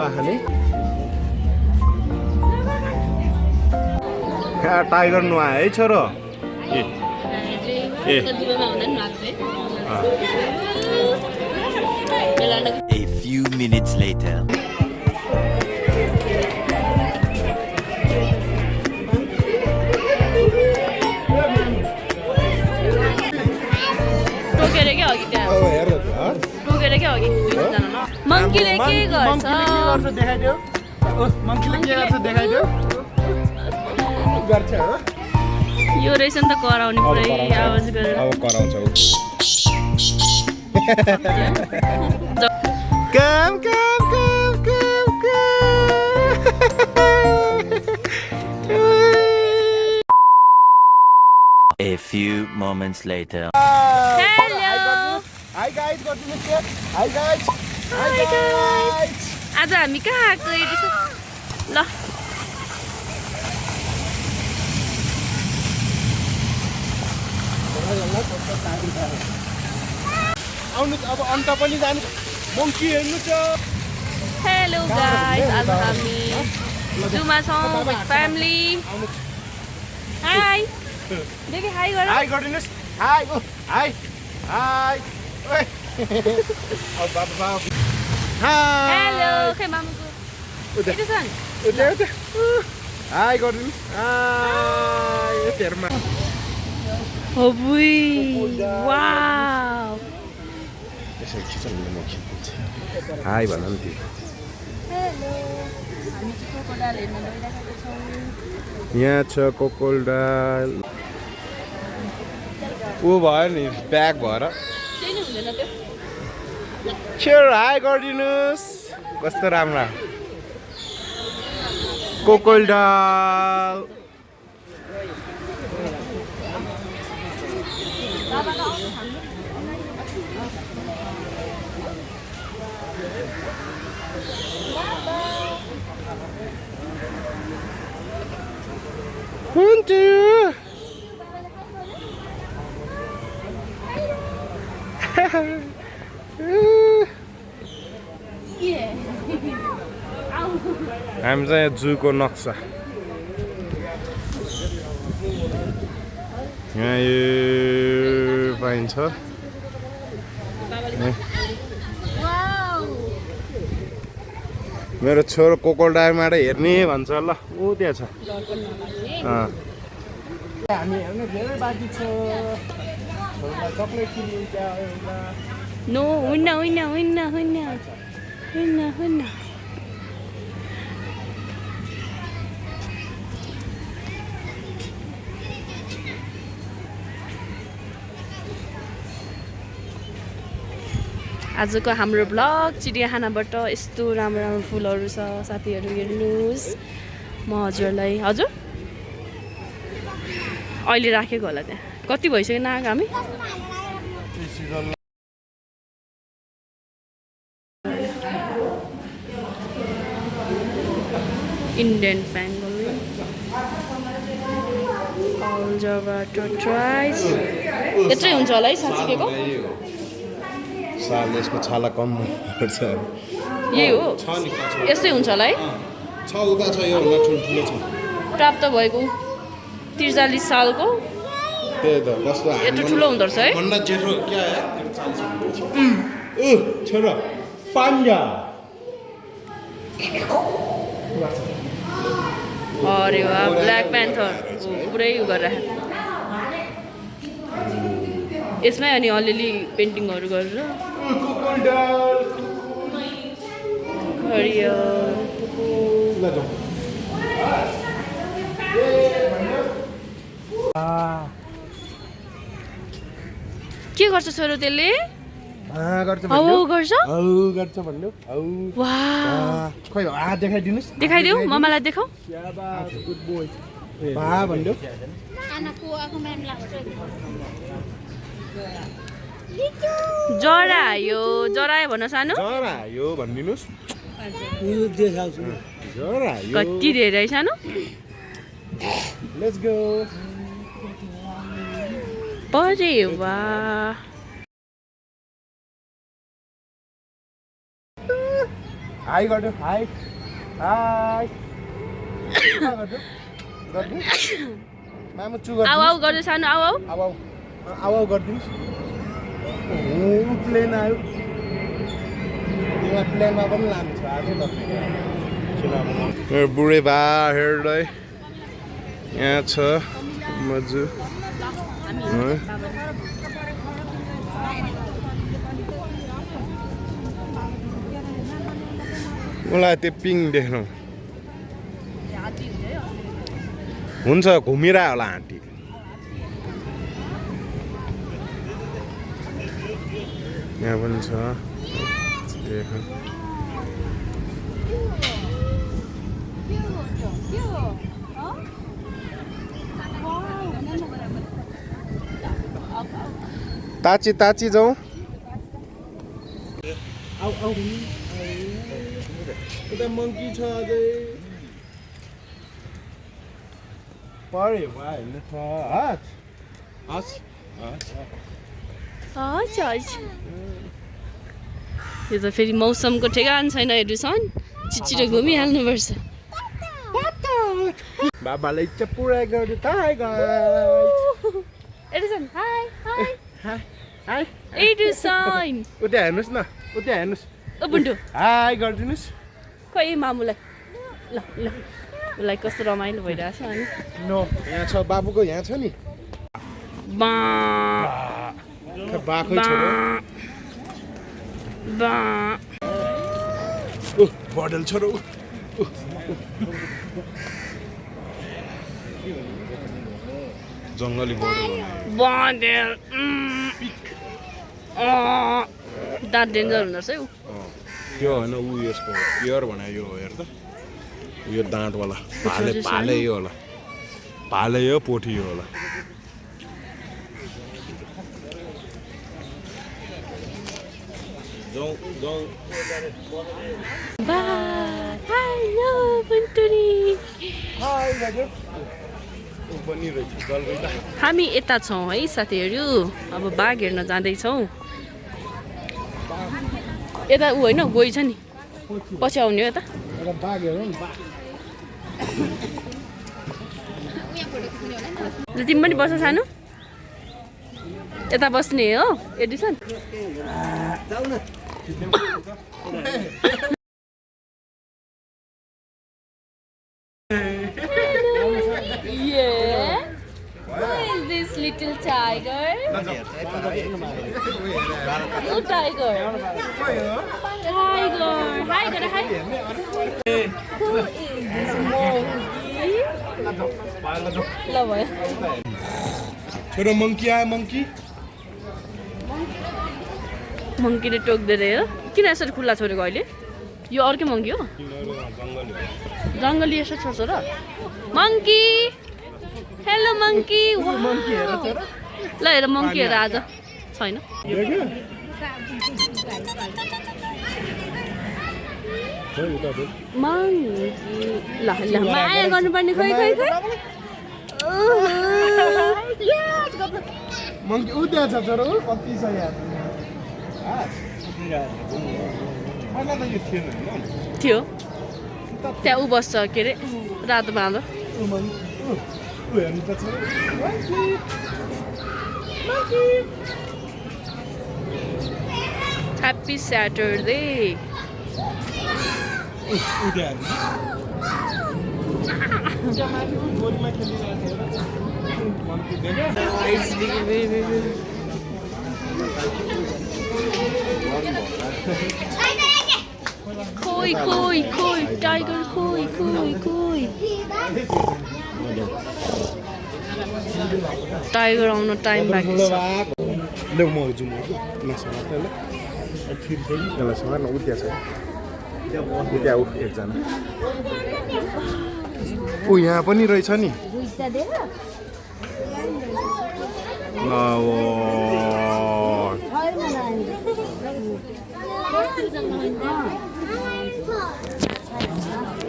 पाखाने tiger नुहाए है छोरो A few minutes later. टोकेर क्या अघि त्यहाँ टोकेर क्या अघि मङ्कीले के गर्छ देखाइदेऊ मङ्कीले के गर्छ देखाइदेऊ गर्छ हो यो रहेछ नि त कराउने पुरै आवाज गरेर अब कराउँछ काम काम काम काम A few moments later. Hello hi guys गर्दिनुहोस् के हाई गाइस आज हामी कहाँ आएको रहेछ ल आउनुहोस् अब अन्त पनि जानु मङ्की हेर्नु छ हेलो गाइस आज हामी जुमा छौँ विथ फ्यामिली हाई देखि हाई गर हाई गरिदिनुहोस् हाई हाई हाई ओए अब बाबा हेलो खै मामुको यता छन् उता उता हाई गरिदिनुहोस् हाई तेरमा हो बुई वाउ यसरी खिचौँ न म खिच्छु हाई भन न त्यो हेलो हामी चाहिँ क्रोकोडाइल हेर्न गइरहेका छौँ यहाँ छ कोकोडाइल ऊ भयो नि ब्याग भएर केही नै हुँदैन त्यो छेर हाई गरिदिनुहोस् कस्तो राम्रो कोकोडाइल हुन्छ हामी चाहिँ जूको नक्सा यहाँ यो पाइन्छ मेरो छोरो कोकोडाइलबाट हेर्ने भन्छ ल ऊ त्यहाँ छ हामी हेर्नु धेरै बाँकी छ चक्लेट किन्नुहुन्छ एउटा नो हुन्न हुन्न हुन्न हुन्न हुन्न हुन्न आजको हाम्रो ब्लग चिडियाखानाबाट यस्तो राम्रो राम्रो फुलहरू छ साथीहरू हेर्नुहोस् म हजुरलाई हजुर अहिले राखेको होला त्यहाँ कति भइसक्यो नआएको हामी इन्डियन बेङ्गल ट्राइज यत्रै हुन्छ होला है साँच्चीको साल यसको छाला कम पर्छ यही हो यस्तै हुन्छ होला है छ उता छ यो ठुलो छ प्राप्त भएको 43 सालको त्यही त कस्तो यत्रो ठुलो हुँदो रहेछ है भन्दा जेठो क्या छोरा पान्जा अरे वाह ब्ल्याक प्यान्थर पुरै उ गरेर यसमै अनि अलिअलि पेन्टिङहरू गरेर के गर्छ छोरो त्यसले गर्छ गर्छ भन्नु वाह खै देखाइदिनुस् देखाइदेऊ ममालाई देखाऊ गुड बोय भन्नु जरा यो जरायो भन सानो जरा यो भनिदिनुस् जरा यो कति धेरै सानो लेट्स गो परे वाह हाई गर्नु हाई हाई गर्नु गर्नु मामु चु गर्नु आउ आउ गर्दै सानो आउ आउ आउ आउ आउ गरिदिनुहोस् प्लेन आयो यहाँ प्लेनमा पनि लानु छ आजै तपाईँ बुढे बाहरूलाई यहाँ छ मजु मलाई त्यो पिङ देख्नु हुन्छ घुमिरह्यो होला आँटी यहाँ पनि छ देख ताची ताची जाउँ उता मङ्की छ अझै पर्यो होइन छ यो त फेरि मौसमको ठेगान छैन एडुसन छिटो घुमिहाल्नुपर्छ बाबालाई चाहिँ पुरा गर्नु टाइगर एडुसन हाई हाई हाई एडुसन उता हेर्नुहोस् न उता हेर्नुहोस् ओ बुन्टु हाई गरिदिनुहोस् खोइ मामुलाई ल ल उसलाई कस्तो रमाइलो भइरहेछ अनि नो यहाँ छ बाबुको यहाँ छ नि बा बाकै छोरो बा बडल छोरो जङ्गली बडल बडेल दाँत डेन्जर हुँदो रहेछ है ऊ त्यो होइन ऊ यसको पियर भने यो हेर त यो दाँतवाला भाले यो होला भाले यो पोथी यो होला हामी यता छौँ है साथीहरू अब बाघ हेर्न जाँदैछौँ यता ऊ होइन गइ छ नि पछि आउने हो यता तिमी पनि बस्छ सानो यता बस्ने हो Edison This little tiger. Oh, tiger. Tiger. Hi, gotta hi. Who is this monkey? Love it. छोरो मङ्की आयो मङ्की मङ्कीले टोक्दै रह्यो किन यसरी खुल्ला छोडेको अहिले यो अर्कै मङ्की हो जङ्गली यसो छोड्छ र मङ्की हेलो मङ्की ल हेर मङ्की हेर आज छैन मङ्की ल ल माया गर्नुपर्ने खोइ खोइ खोइ मङ्की उ त्यहाँ छ छोरो कति छ यहाँ थियो त्यहाँ ऊ बस्छ के अरे रातो बाँधो ह्याप्पी स्याटरडे खोइ खोइ खोइ टाइगर खोइ खोइ खोइ टाइगर आउन टाइम बाँकी छ देऊ म जाउँ यसलाई सर उ त्यहाँ छ त्यहाँ ऊ एकजना ऊ यहाँ पनि रहेछ नि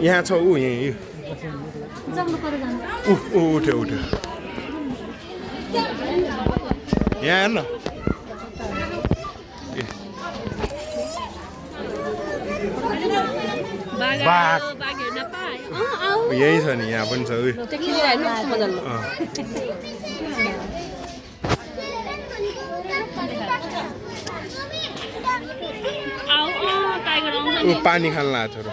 यहाँ छ ऊ यहीँ उठ्यो उठ्यो यहाँ हेर्न बाघ यही छ नि यहाँ पनि छ उयो पानी खान लाग्छ र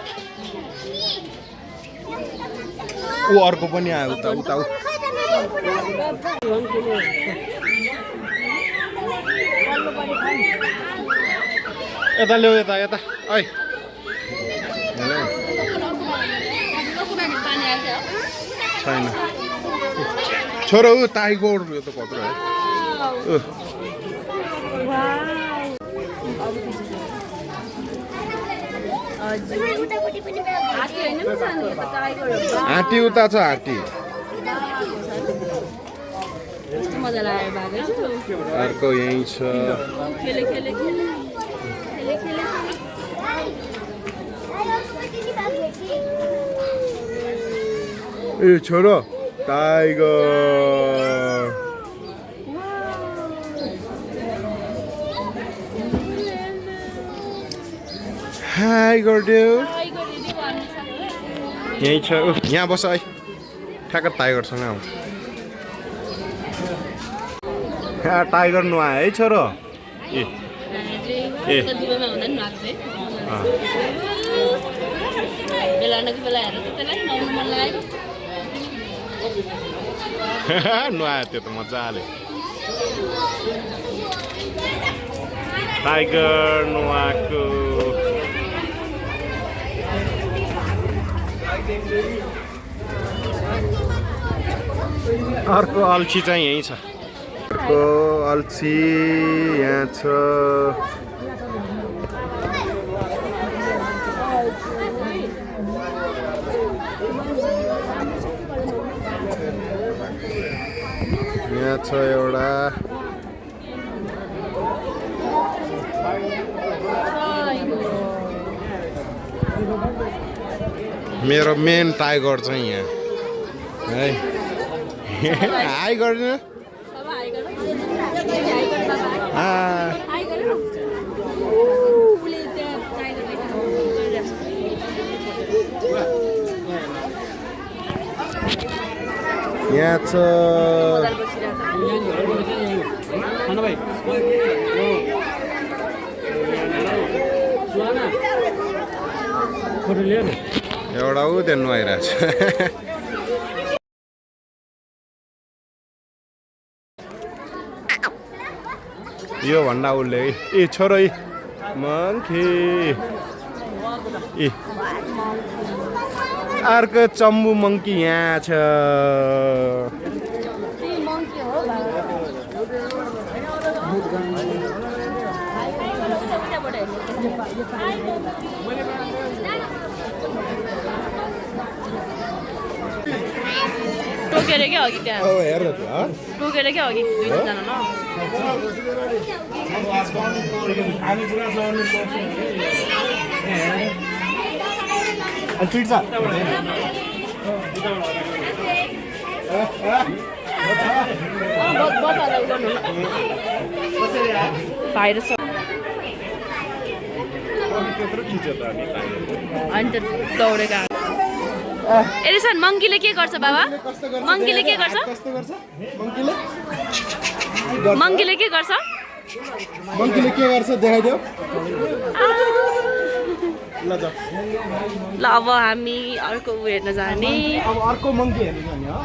ऊ अर्को पनि आयो उता उता यता ल्याऊ यता यता ऐ छैन छोरो ऊ टाइगर यो त कत्रो है हात्ती उता छ हात्ती अर्को यही छ ए छोरो टाइगर हाई गरिदियो यही छ यहाँ बस है ठ्याक्क टाइगरसँग आउँछ टाइगर नुहायो है छोरो ए ए नुहायो त्यो त मजाले टाइगर नुहाएको अर्को अल्छी चाहिँ यही छ अर्को अल्छी यहाँ छ यहाँ छ एउटा मेरो मेन टाइगर चाहिँ यहाँ है हाई गर्नु यहाँ छ एउटा ऊ त्यहाँ नुहाइरहेछ यो भन्दा उसले ए छोरो मङ्की ए अर्को चम्बु मङ्की यहाँ छ टोकेर क्या अघि त्यहाँ हेर त टोकेर क्या अघि दुईजना न बाहिर छ अनि त दौडेका एरिसन मङ्कीले के गर्छ बाबा मङ्कीले के गर्छ मङ्कीले के गर्छ देखाइदेऊ ल अब हामी अर्को उ हेर्न जाने अब अर्को मङ्की हेर्न जाने हो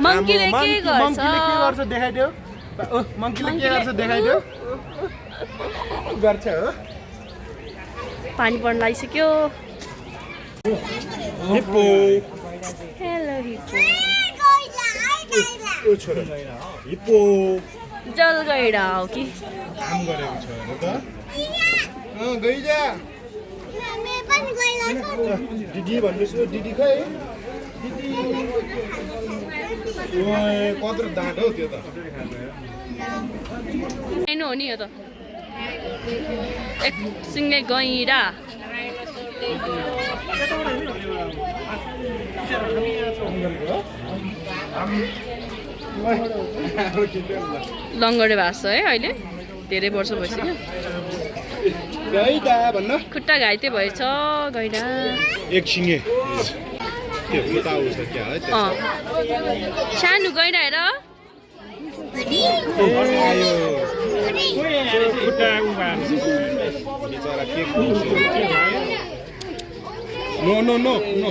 मङ्कीले के गर्छ देखाइदेऊ मङ्कीले के गर्छ देखाइदेऊ गर्छ हो पानी पर्न लागिसक्यो हिप्पो हेलो हिप्पो ओ छोरा हिप्पो जलगैडा हो कि काम गरेको छ हेर त गइजा दिदी भन्नुहोस् दिदी खै दिदी ओए कत्रो दाँत हो त्यो त हेर्नु हो नि यो त एक सिङ्गे गैडा लङ्गडे भएको छ है अहिले धेरै वर्ष भइसक्यो गैडा भन्न खुट्टा घाइते भएछ गैडा एक छिङे त्यो खुट्टा उस क्या है सानो गैडा हेर आयो खुट्टा बिचरा के नो नो नो नो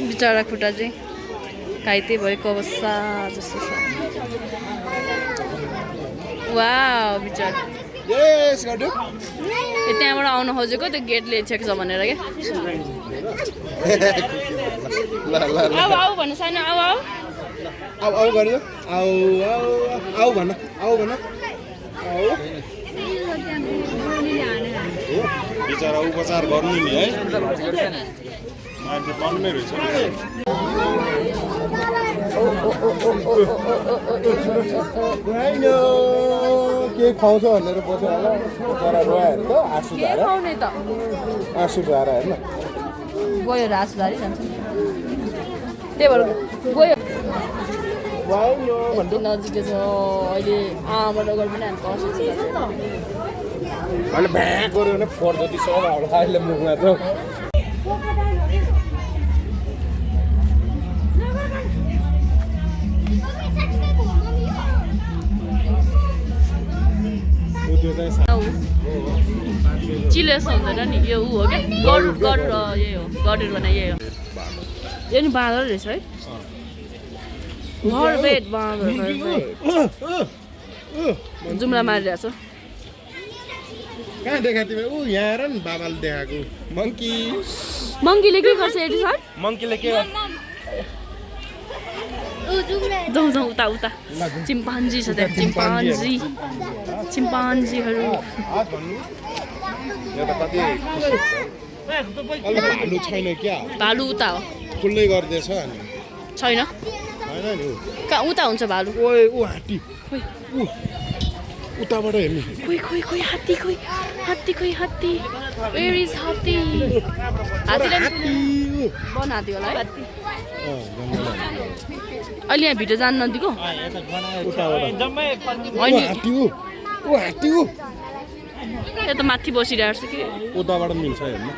बिचरा खुट्टा चाहिँ घाइते भएको अवस्था जस्तो छ वाउ बिचरा यस गर्नु त्यहाँबाट आउन खोजेको त्यो गेटले चेक छ भनेर क्या ल ल आऊ आऊ भन्नु सानो आऊ आऊ आऊ आऊ गर्नु आऊ आऊ आऊ भन्न आऊ भन्न आऊ बिचरा उपचार गर्नु नि है मान्छे पर्ने रहेछ के खुवाउँछ भनेर बस्यो होला बिचरा रोएर त आँसु धारा खुवाउने त आँसु धारा हेर्न गयो रास धारी जान्छ त्यही भएर गयो नजिकै छ अहिले आमाबाट गएर पनि हामी पर्छ अहिले भ्याक गऱ्यो भने फोर जति सब होला अहिले मुखमा त चिले जस्तो हुँदैन नि यो ऊ हो क्या गरुड गरुड यही हो गरुड भने यही हो यो नि बाँदर रहेछ है घरबेट बाँदर जुम्रा मारिरहेको छ कहाँ देखा तिमी ऊ यहाँ हेर नि बाबाले देखाएको मङ्की मङ्कीले के गर्छ एडी सर मङ्कीले के गर्छ जाउँ जाउँ उता उता चिम्पान्जी छ त्यहाँ चिम्पान्जी चिम्पान्जीहरू भालु छैन क्या भालु उता हो खुल्लै गर्दैछ अनि छैन होइन नि कहाँ उता हुन्छ भालु ओए ऊ हात्ती ऊ उताबाट हेर्नु खोइ खोइ खोइ हात्ती खोइ हात्ती खोइ हात्ती वेयर इज हात्ती हात्तीलाई वन हात्ती होला है अहिले यहाँ भिडियो जानु नदिएको होइन हात्ती ऊ हात्ती ऊ यो त माथि बसिरहेको छ कि उताबाट मिल्छ हेर्नु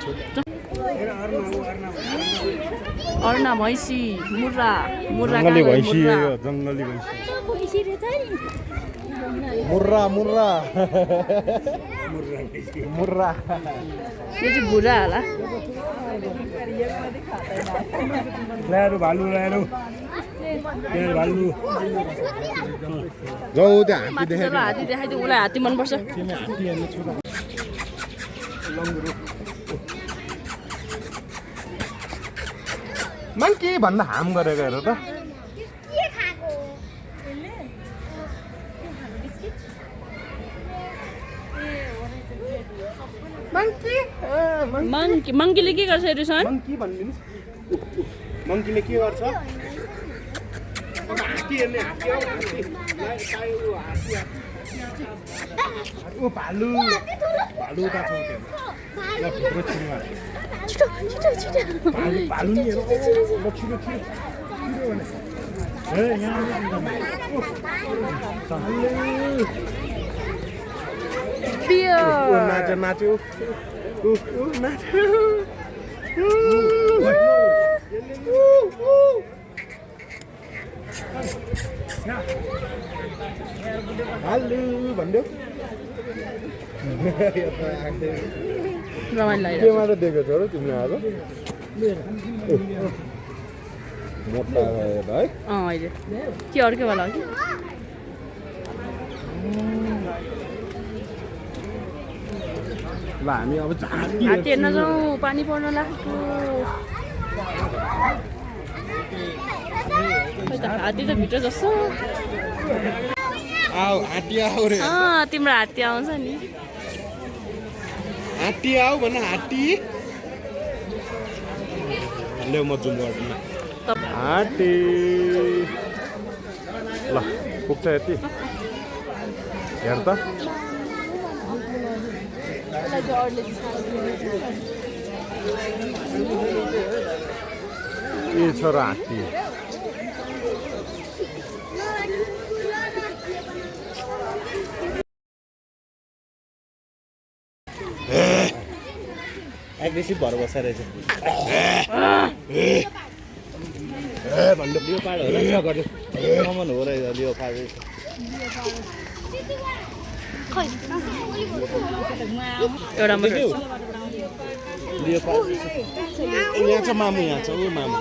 अर्ना भैँसी मुर्रा मुर्रा जङ्गली भैँसी जङ्गली भैँसी मुर्रा मुर्रा मुर्रा यो चाहिँ भुरा होला ल्याएर भालु ल्याएर भालु जाऊ त्यहाँ हात्ती देखाइ हात्ती देखाइदिउँ उसलाई हात्ती मनपर्छ मङ्की भन्दा हाम गरेको हेर त मङ्की मङ्कीले के गर्छ रिसन मङ्की भनिदिनु मङ्कीले के गर्छ हात्ती हेर्ने हात्ती आऊ हात्ती ओ भालु भालु उता छ ल भित्र छिर्नु छिटो छिटो छिटो भालु नि हेर ल छिटो छिटो भने ए यहाँ नाच्यो नाच्यो नाच्यो भालु भन्यो रमाइलो लाग्यो केमा त दिएको छ र तिमीले आज मोटा भएर है अहिले के अर्कै वाला हो कि ल हामी अब हात्ती हेर्न जाउँ पानी पर्न लाग्यो हात्ती त भित्र जस्तो आऊ हात्ती आऊ रे तिम्रो हात्ती आउँछ नि हात्ती आऊ भन हात्ती ल्याउ म जुम गर्छु हात्ती ल पुग्छ यति हेर त ए छोरा हात्ती एग्रेसिभ भएर बस्छ रहेछ भन्नु लियो पाड हो र कमन हो रहेछ लियो पाड एउटा मात्रै लियो पाड यहाँ छ मामु यहाँ छ ऊ मामु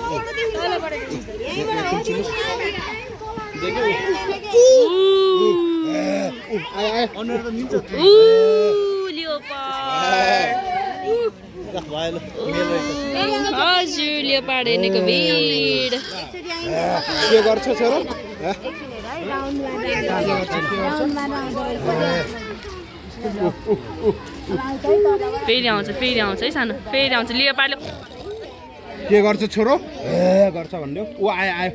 हजुर लियोपार्ड हेर्नेको भिड के गर्छ छोरो फेरि आउँछ है सानो फेरि आउँछ लियोपार्डले के गर्छ छोरो गर्छ भन्यो ऊ आयो आयो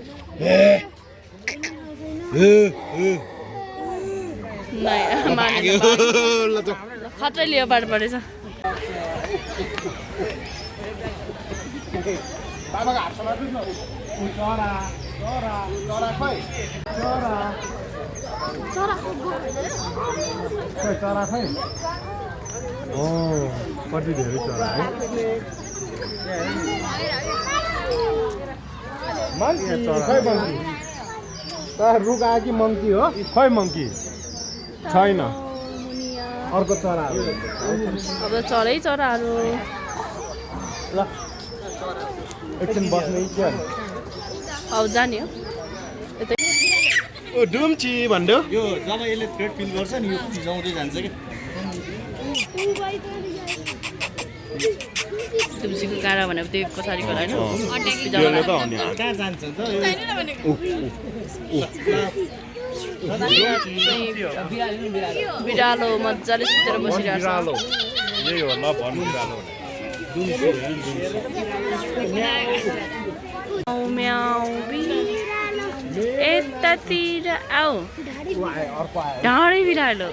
खतरै लियोपार्ड परेछ बाबाको हातमा दुध न चरा चरा चरा खै चरा चरा खै चरा खै ओ कति धेरै चरा है मङ्की खै मङ्की त रुगा कि मङ्की हो खै मङ्की छैन अर्को चराहरू अब चराहरू ल एकछिन बस्ने इच्छा अब जाने हो ओ डुम्ची भन्यो यो जब यसले थ्रेड फिल गर्छ नि यो फिजाउँदै जान्छ कि डुम्चीको काँडा भनेको त्यो पछाडिको होइन त्यसले त हो नि कहाँ जान्छ त बिरालो मजाले सुतेर बसिरहेको छ यही हो ल भन्नु बिरालो यतातिर आऊ ढाडै बिरालो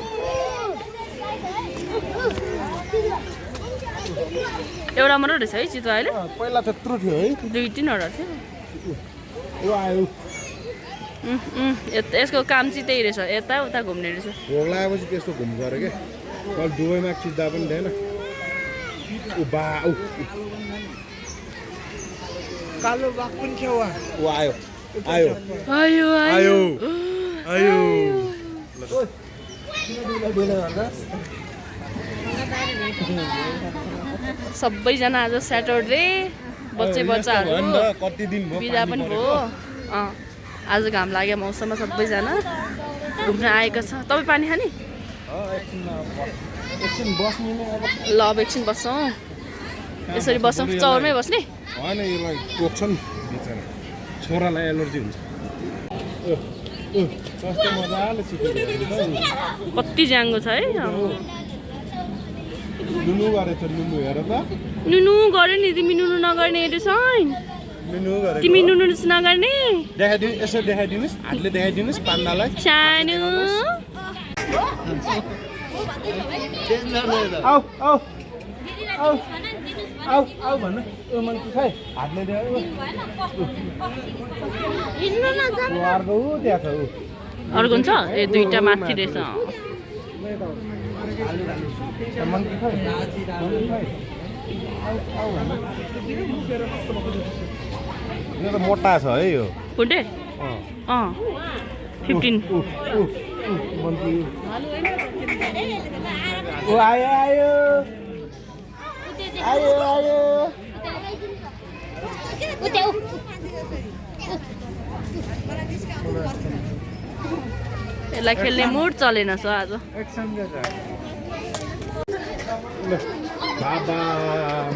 एउटा मात्रै रहेछ है चितुवा अहिले पहिला त्यत्रो थियो है 2-3वटा थियो ऊ आयो यसको काम चाहिँ त्यही रहेछ यता उता घुम्ने रहेछ भोग लगाएपछि त्यस्तो घुम्छ अरे क्या कहिले दुबईमा खिच्दा पनि थिएन कालो बाघ पनि थियो ऊ आयो आयो आयो आयो आयो सबैजना आज स्याटरडे बच्चाहरू कति दिन भयो बिदा पनि भयो आज घाम लाग्यो मौसममा सबैजना घुम्न आएका छ तपाईँ पानी खाने ल अब एकछिन बस्छौँ यसरी बस्छौँ चौरमै बस्ने होइन यसलाई टोक्छ नि बिचरा छोरालाई एलर्जी हुन्छ कस्तो मजाले सिकेको कति ज्याङ्गो छ है नुनु गरे त नुनु हेर त नुनु गऱ्यो नि तिमी नुनु नगर्ने एडुसन नुनु गरे तिमी नुनु नगर्ने देखाइदिनु यसो देखाइदिनुहोस् हातले देखाइदिनुहोस् पान्डालाई सानो आऊ आऊ आऊ आऊ आऊ भन्नु ओ मन्की खै हातले देखाउ अर्को ऊ त्यहाँ छ ऊ अर्को छ ए दुईटा माथि रहेछ मन्की खै यो त मोटा छ है यो कुन्टे 15 मन्की ओ आयो आयो आयो आयो यसलाई खेल्ने मुड चलेन छ आज बाबा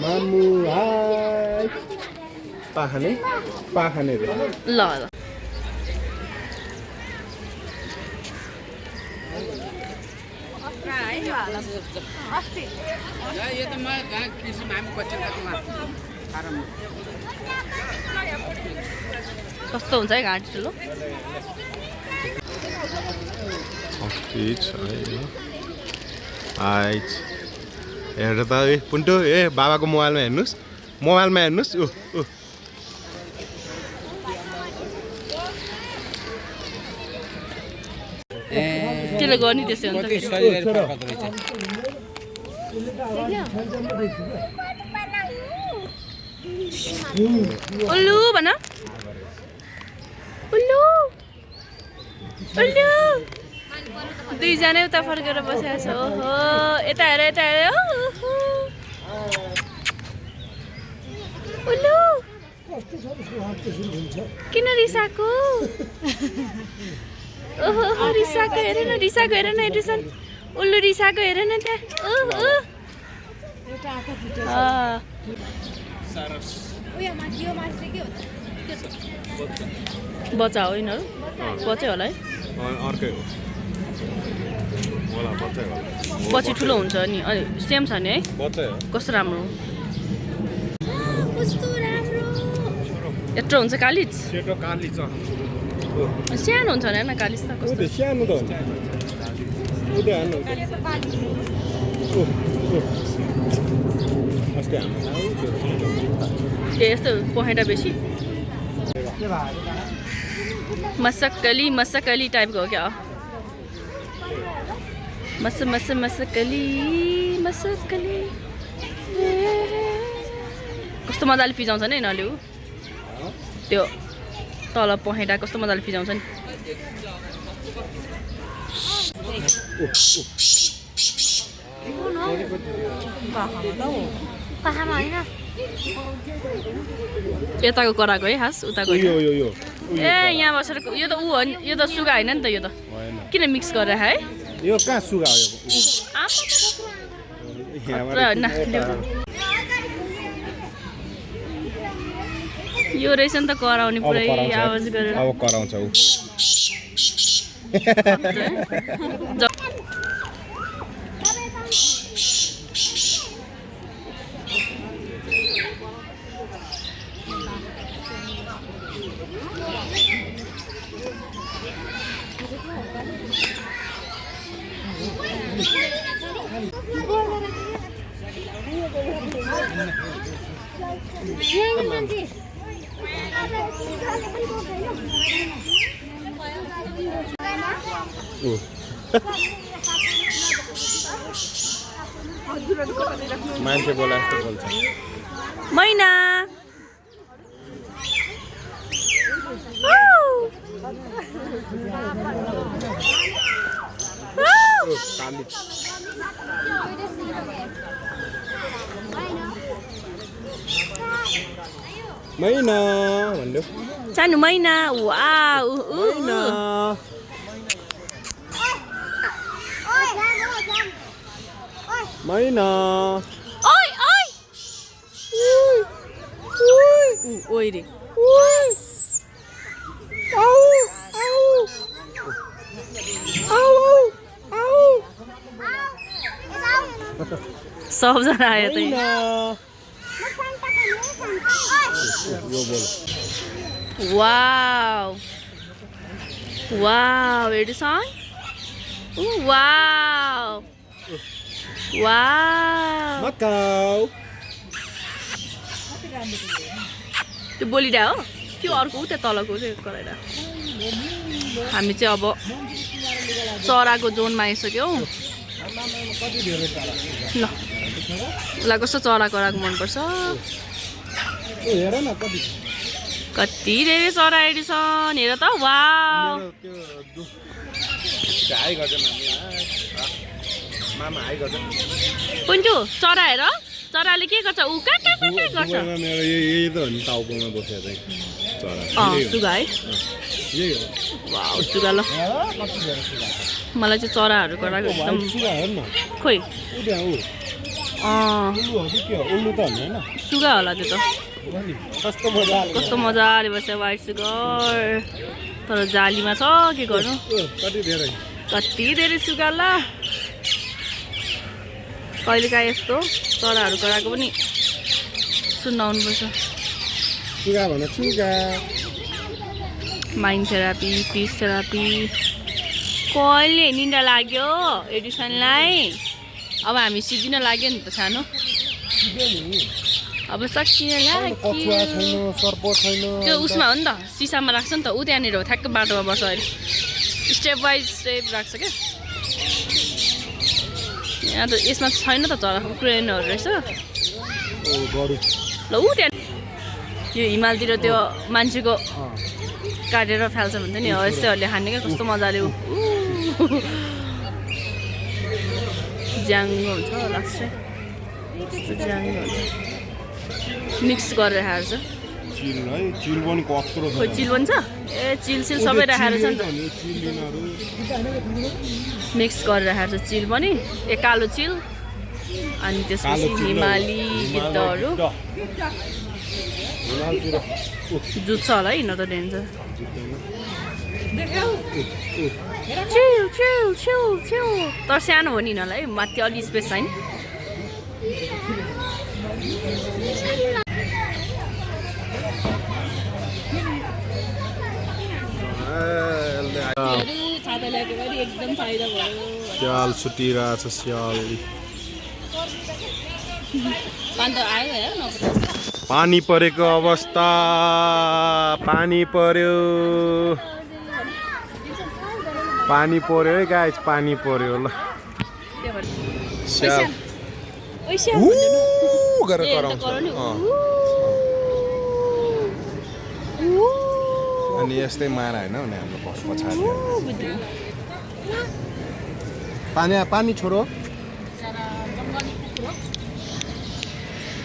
मामु हाय पाखाने रे ल कस्तो हुन्छ है घाँटी ठुलो हेर त ए पुन्टु ए बाबाको मोबाइलमा हेर्नुहोस् मोबाइलमा हेर्नुहोस् त्यसले गर्ने त्यसै हुन्छ उल्लु भन उल्लु उल्लु दुईजना उता फर्केर बसेको छ ओहो यता हेर उल्लु किन रिसाएको ओहो रिसाएको हेर न एडिसन उल्लु रिसाएको हेर न त्यहाँ बच्चा होइन बच्चै होला है अर्कै हो होला बच्चै होला पछि ठुलो हुन्छ नि सेम छ नि है बच्चै हो कस्तो राम्रो यत्रो हुन्छ कालिज सेतो काली छ सानो हुन्छ नि कालिज त कस्तो सानो त हुन्छ उदे हान्नु अस्ति हाम्रो ए यस्तो पखेटा बेसी मसक्कली टाइपको हो क्या मसक्कली कस्तो मजाले फिजाउँछ नि यिनीहरूले त्यो तल पखेटा कस्तो मजाले फिजाउँछ नि यताको कराएको है खास उताको यो ए यहाँ बसेर यो त ऊ हो नि यो त सुगा होइन नि त यो त किन मिक्स गरेर है यो कहाँ सुगा हो यो रहेछ नि त कराउने पुरै आवाज गरेर अब कराउँछ उ मान्छे बोला जस्तो बोल्छ मैना मैना भन्नु सानो मैना वाउ मैना मैना ओइ ओइ ओइ रे सबजना आयो त wow wow Edison wow wow Macau त्यो बोलिडा हो त्यो अर्को त्यो तलको चाहिँ कराइडा हामी चाहिँ अब चराको जोनमा आइसक्यौँ ल उसलाई कस्तो चरा कराएको मनपर्छ कति धेरै चरा एडिसन हेर त वाउ कुन्टु चरा हेर चराले के गर्छ ऊ कहाँ गर्छ टाउकोमा बसेर चरा सुगा है वाउ सुगा ल मलाई चाहिँ चराहरू कराएको एकदम खोइ सुगा होला त्यो त कस्तो मजाले बस्छ वाइट सुगर तर जालीमा छ के गर्नु कति धेरै सुगा ल कहिलेकाहीँ यस्तो चराहरू कराएको पनि सुन्न आउनुपर्छ माइन्ड थेरापी फिस थेरापी कहिले निन्दा लाग्यो एडिसनलाई अब हामी सिद्धिन लाग्यो नि त सानो अब सकिन कछुवा छैन सर्प छैन त्यो उसमा हो नि त सिसामा राख्छ नि त ऊ त्यहाँनिर हो ठ्याक्क बाटोमा बस्छ अहिले स्टेप बाई स्टेप राख्छ क्या यहाँ त यसमा छैन त चरा क्रेनहरू रहेछ ल ऊ त्यहाँ यो हिमालतिर त्यो मान्छेको काटेर फाल्छ भन्छ नि हो यस्तैहरूले खाने क्या कस्तो मजाले ज्याङ्गो हुन्छ लाग्छ यस्तो ज्याङ्गो हुन्छ मिक्स गरेर राखेको छ चिल पनि कत्रो छ खोइ चिल पनि छ ए चिल सबै राखेर छ नि त मिक्स गरेर राखेको छ चिल पनि ए कालो चिल अनि त्यसपछि हिमाली गिद्धहरू जुत्छ होला है न त डेन्जर तर सानो हो नि यिनीहरूलाई माथि अलि स्पेस छैन एकदम फाइदा भयो स्याल छुटिरहेछ स्याल पानी परेको अवस्था पानी पर्यो है गाइस पानी पर्यो ल स्याल गरेर कराउँछ अनि यस्तै मारा होइन भने हाम्रो पछाडि पानी छोरो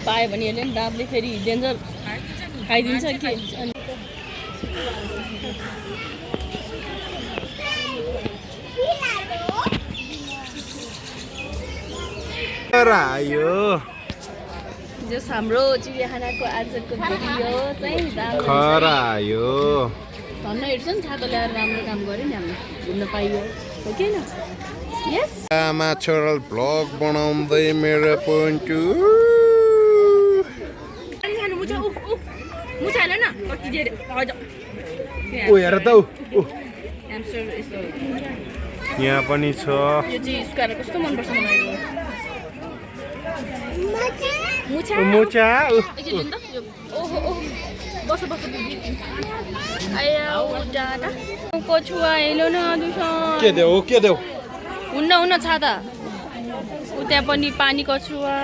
पायो भने यसले पनि दाँतले फेरि डेन्जर खाइदिन्छ कि जस हाम्रो चिडियाखानाको आजको भिडियो चाहिँ खरायो धन्न हेर्छ नि छातो ल्याएर राम्रो काम गऱ्यो नि हामीले घुम्न पाइयो हो कि न यस नेचुरल ब्लग बनाउँदै मेरो पोइन्टु मुछा हेर न कति धेरै ओ हेर त यहाँ पनि छ यो चाहिँ स्क्वायर कस्तो मनपर्छ मलाई मुचा कछुवा हेलो न के देऊ हुन्न छाता उ त्यहाँ पनि पानी कछुवा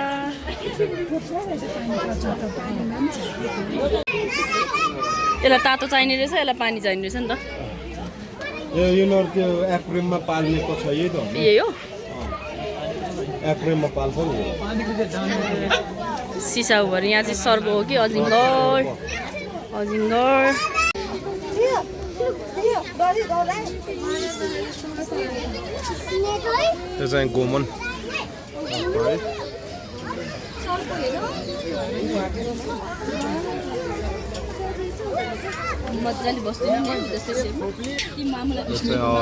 यसलाई तातो चाहिने रहेछ यसलाई पानी चाहिने रहेछ नि त यिनीहरू त्यो एक्वेरियममा पाल्ने कछुवा यही त हो यही हो एक्वेरियममा पाल्छ नि सिसा भएर यहाँ चाहिँ सर्प हो कि अजिङ्गर त्यो चाहिँ गोमन मजाले बस्दैन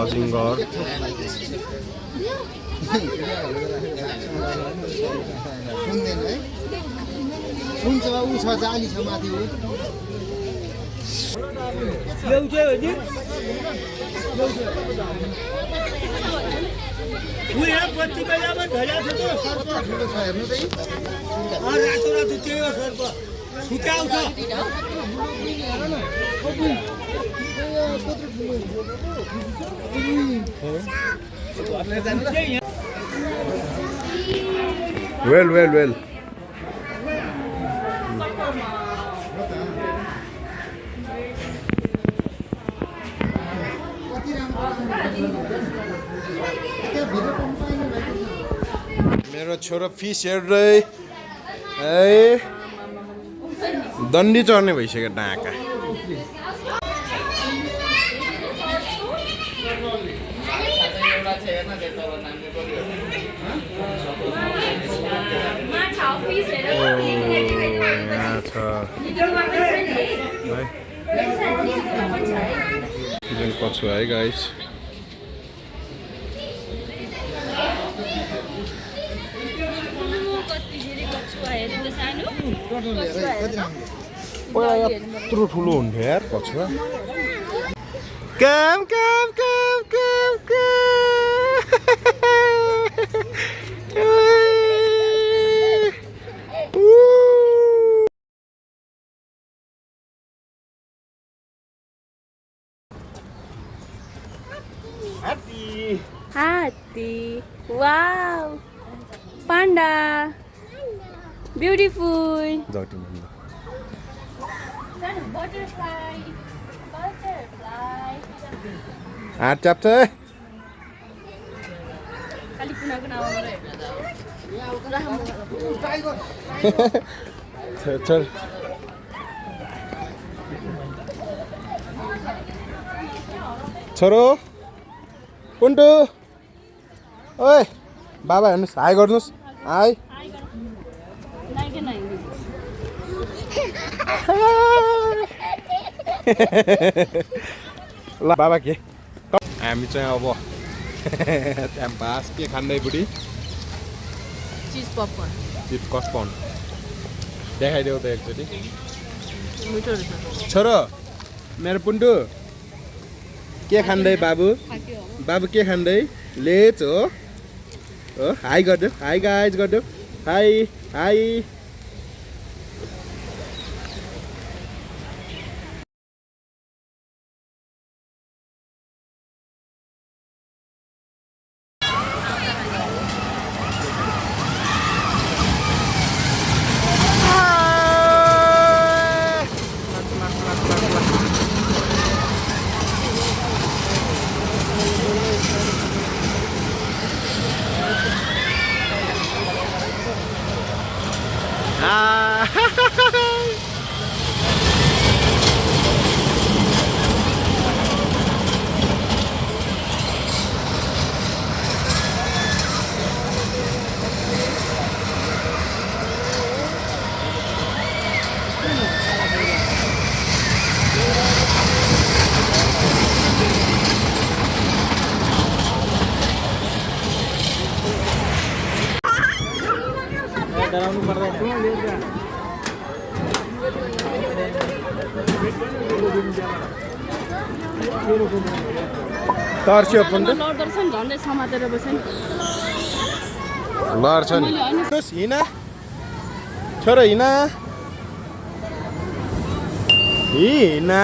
अजिङ्गर हुन्छ ऊ छ जाली छ माथि बत्ती बेलामा धैर्य छ त सर्प ठुलो छ हेर्नु त रातो त्यही हो सर्प सुकाउँछ वेल मेरो छोरो फिस हेर्दै दण्डी चढ्ने भइसक्यो डाँका कछुवा है गाइस यत्रो ठुलो हुन्थ्यो यार कछुवा काम हात्ती वाउ पान्डा ब्युटिफुल जाऊ तिमी हात चाप्छ चल छोरो कुन्टु ओए बाबा हेर्नुहोस् हाई गर्नुहोस् हाई ल बाबा के हामी चाहिँ अब त्यहाँ बास के खाँदै बुढी चिज पपकर्न चिज कस्पन देखाइदेऊ त एकचोटि मिठो रहेछ छोरो मेरो पुन्टु के खाँदै बाबु बाबु के खाँदै लेच हो हाई गरिदेऊ हाई गाइज गरिदेऊ हाई हाई डराउनु पर्दैन तर्स्यो पुन्टु लड्दो रहेछ नि झन्डै समातेर बस्यो नि लड्छ नि हिना छोरो हिना हिना